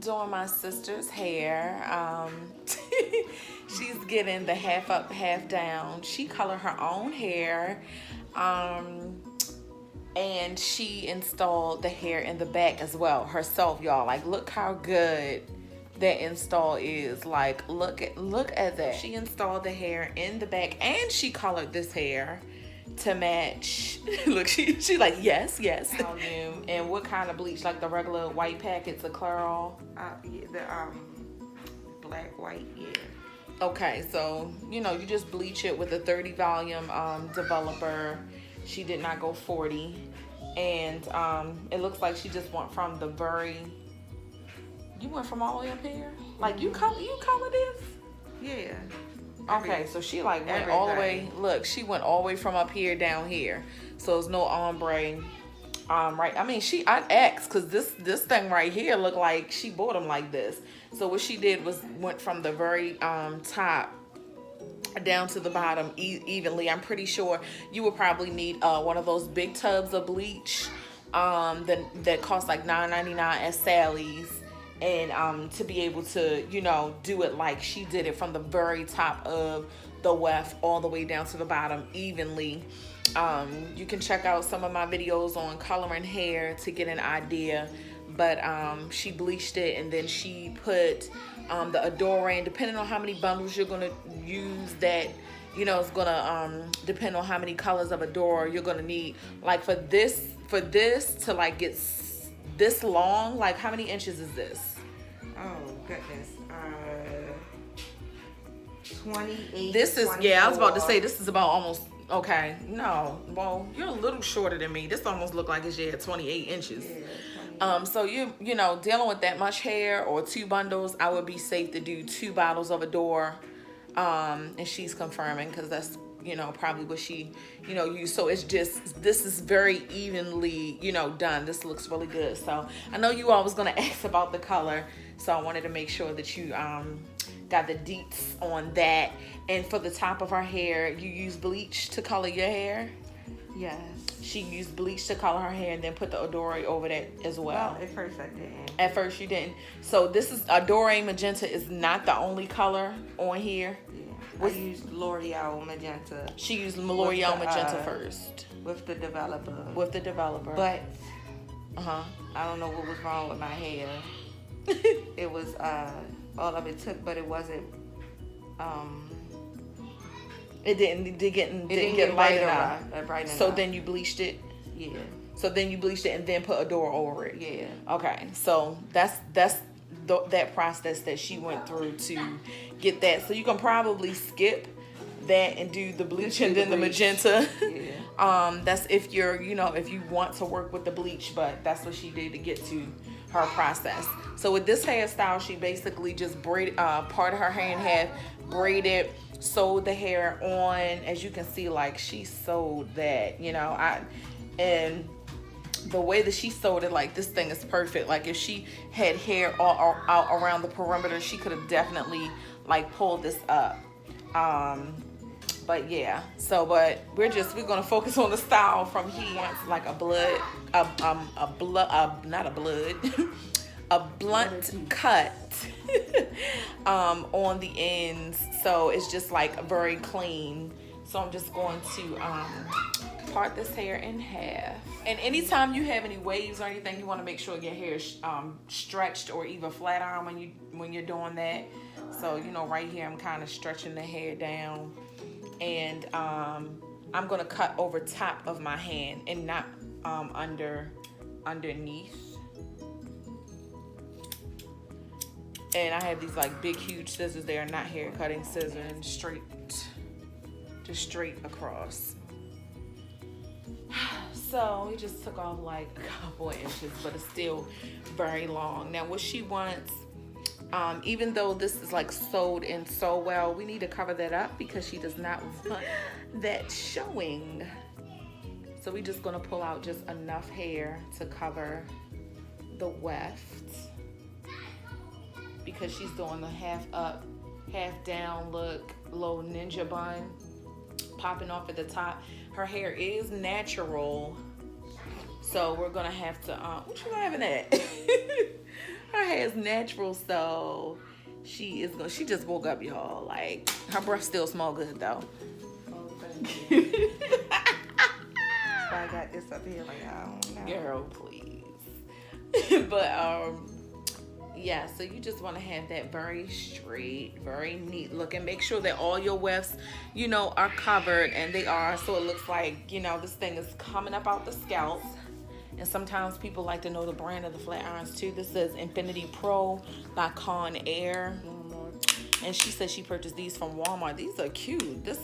doing my sister's hair. She's getting the half up, half down. She colored her own hair. And she installed the hair in the back as well herself, y'all. Like, look how good that install is. Like, look at that. She installed the hair in the back, and she colored this hair to match. Look, she like, yes. And what kind of bleach? Like the regular white packets of Clairol? Yeah, the black, white, yeah. Okay, so you just bleach it with a 30 volume developer. She did not go 40, and it looks like she just went from the very. You went from all the way up here. Like you color this? Yeah. Okay, so she like went all the way. Look, she went all the way from up here down here. So it's no ombre. Right. I mean, I asked because this thing right here looked like she bought them like this. So what she did was went from the very top down to the bottom evenly. I'm pretty sure you would probably need one of those big tubs of bleach that cost like $9.99 at Sally's. And to be able to, do it like she did it from the very top of the weft all the way down to the bottom evenly. You can check out some of my videos on coloring hair to get an idea. But she bleached it, and then she put the Adore, and depending on how many bundles you're going to use, that, it's going to depend on how many colors of Adore you're going to need. Like for this to like get this long, like how many inches is this? Oh goodness, 28. This is 24. I was about to say this is about almost. Okay, no, well, you're a little shorter than me. This almost look like it's 28 inches. Yeah, so dealing with that much hair or 2 bundles, I would be safe to do 2 bottles of Adore. And she's confirming because that's probably what she used. So it's just, this is very evenly done. This looks really good. So I know you all was gonna ask about the color, so I wanted to make sure that you got the deets on that. And for the top of her hair, you use bleach to color your hair? Yes. She used bleach to color her hair and then put the Adore over that as well. Well, at first I didn't. At first you didn't. So this is Adore Magenta is not the only color on here. Yeah. I used L'Oreal Magenta. She used L'Oreal Magenta first. With the developer. But I don't know what was wrong with my hair. It was all of it took, but it wasn't. It didn't get light enough. Bright so enough. then you bleached it. Yeah. So then you bleached it and then put Adore over it. Yeah. Okay. So that's that process that she went through to get that. So you can probably skip that and do the bleach and then the magenta. Yeah. That's if you're, if you want to work with the bleach, but that's what she did to get to her process. So with this hairstyle, she basically just braided part of her hair in half, braided, sewed the hair on. As you can see, like she sewed that, and the way that she sewed it, like this thing is perfect. Like if she had hair all out around the perimeter, she could have definitely like pulled this up. But yeah, but we're gonna focus on the style from here. It's like a blunt cut on the ends, so it's just like very clean. So I'm just going to part this hair in half. And anytime you have any waves or anything, you want to make sure your hair is stretched or even flat iron when you're doing that. So right here I'm kind of stretching the hair down, and I'm gonna cut over top of my hand and not underneath. And I have these like big huge scissors. They are not hair cutting scissors, and straight across. So we just took off like a couple of inches, but it's still very long. Now what she wants, even though this is like sewed in so well, we need to cover that up because she does not want that showing. So we're just gonna pull out just enough hair to cover the weft, because she's doing the half up, half down look, little ninja bun popping off at the top. Her hair is natural, so we're gonna have to what you laughing at? Her hair hair is natural, so she just woke up, y'all. Like, her breath still smell good though. Oh, thank you. So I got this up here, like, I don't know. Girl, please. But yeah, so you just want to have that very straight, very neat looking. Make sure that all your wefts, you know, are covered, and they are, so it looks like, you know, this thing is coming up out the scalp. And sometimes people like to know the brand of the flat irons too. This says Infinity Pro by Con Air. And she said she purchased these from Walmart. These are cute. This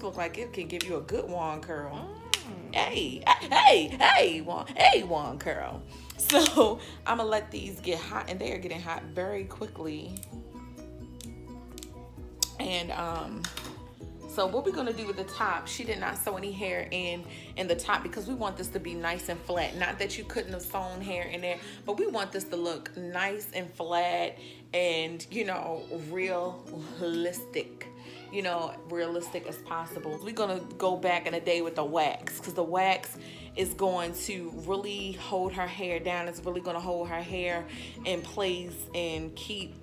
look like it could give you a good wand curl. Hey, wand curl. So I'm gonna let these get hot, and they are getting hot very quickly. And so what we're gonna do with the top, she did not sew any hair in the top because we want this to be nice and flat. Not that you couldn't have sewn hair in there, but we want this to look nice and flat and, you know, realistic. You know, realistic as possible. We're gonna go back in a day with the wax, because the wax is going to really hold her hair down. It's really gonna hold her hair in place and keep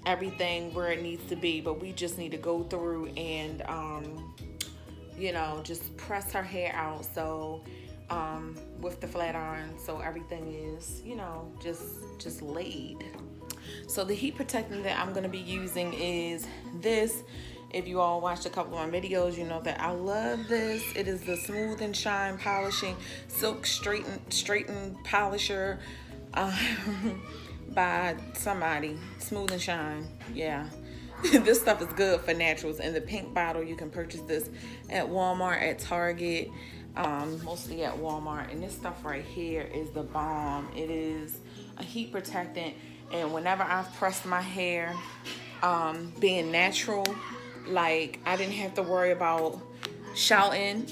everything where it needs to be. But we just need to go through and you know, just press her hair out, so with the flat iron, so everything is, you know, just laid. So the heat protectant that I'm gonna be using is this. If you all watched a couple of my videos, you know that I love this. It is the Smooth and Shine Polishing Silk Straighten Polisher by somebody. Smooth and Shine, yeah. This stuff is good for naturals. In the pink bottle, you can purchase this at Walmart, at Target, mostly at Walmart. And this stuff right here is the bomb. It is a heat protectant, and whenever I've pressed my hair, being natural, like, I didn't have to worry about shouting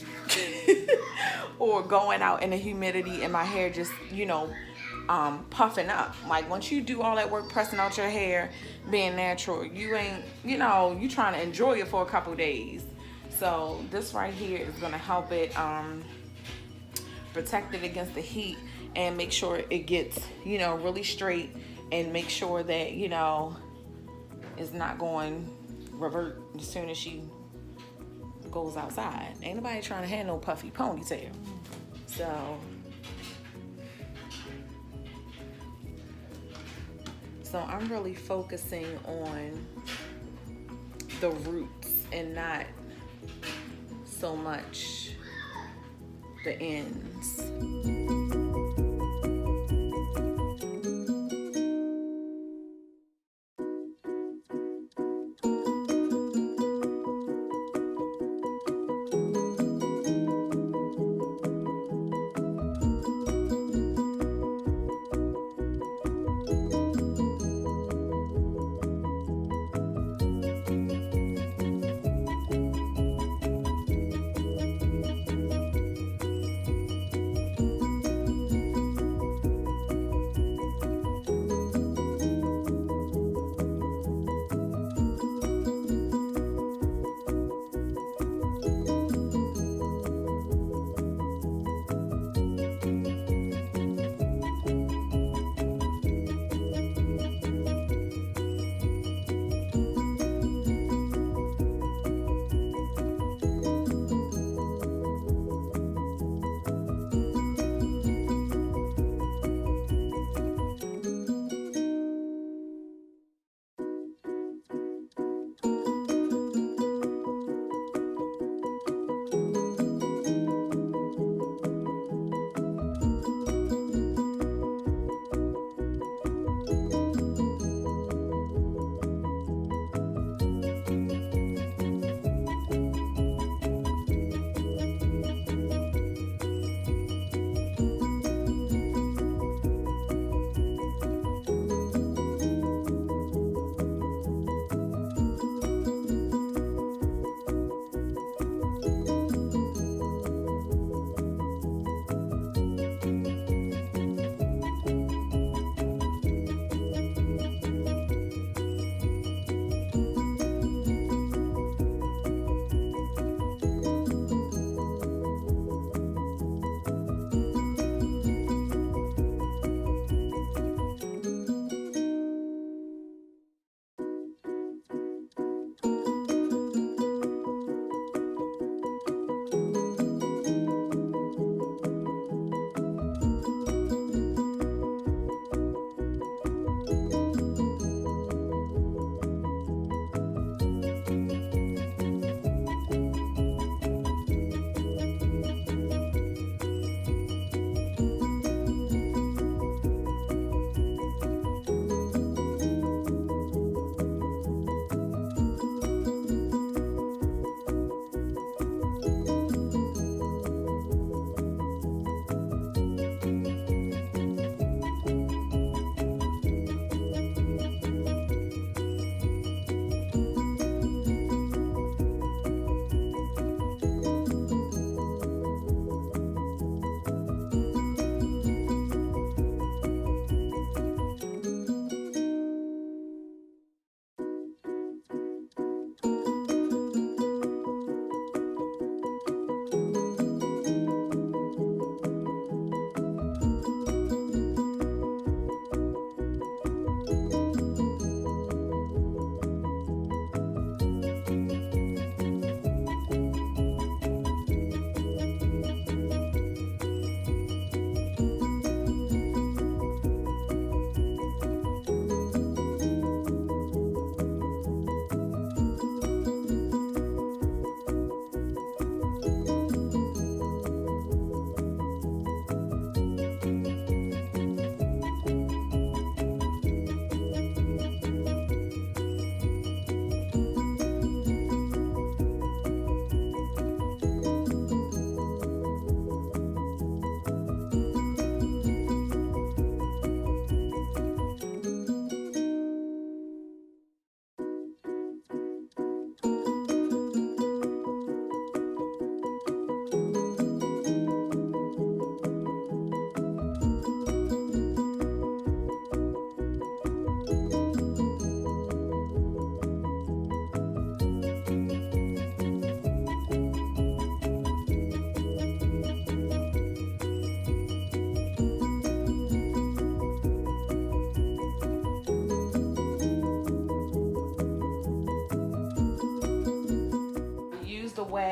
or going out in the humidity and my hair just, you know, puffing up. Like, once you do all that work pressing out your hair, being natural, you ain't, you know, you trying to enjoy it for a couple days. So this right here is gonna help it protect it against the heat and make sure it gets, you know, really straight, and make sure that, you know, it's not going revert as soon as she goes outside. Ain't nobody trying to have no puffy ponytail. So I'm really focusing on the roots and not so much the ends.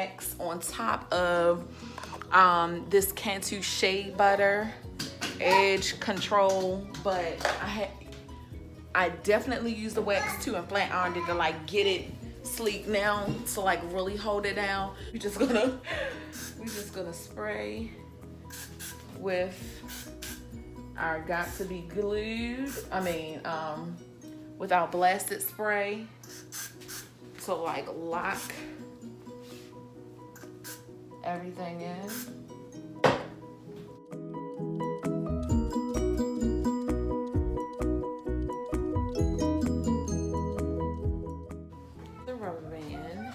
wax on top of this Cantu Shea Butter Edge Control, but I definitely use the wax too and flat ironed it to like get it sleek now, to like really hold it down. We're just gonna spray with our got to be glued, with our blasted spray to like lock everything in. The rubber band,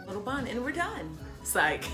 little bun, and we're done. Psych.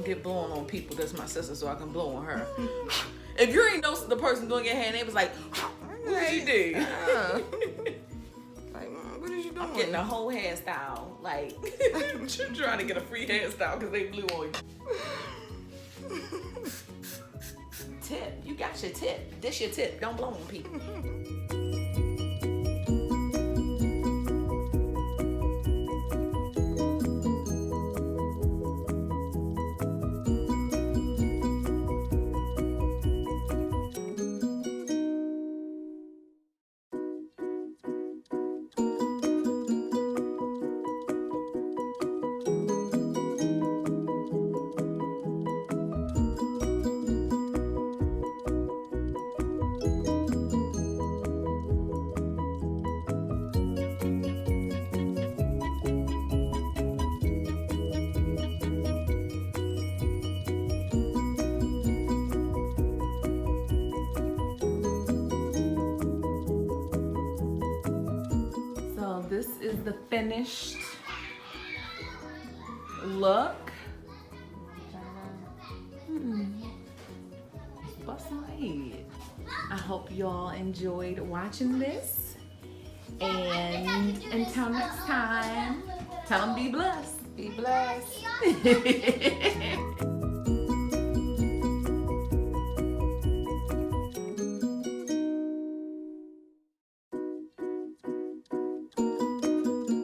Get blowing on people. That's my sister, so I can blow on her. If you ain't know the person doing your hair, they was like, what did you do? Like, what is you doing? I'm getting a whole hairstyle. Like, you're trying to get a free hairstyle because they blew on you. Tip. You got your tip. This your tip. Don't blow on people. This is the finished look. Bust my head. I hope y'all enjoyed watching this. And until next time, tell them be blessed. Be blessed.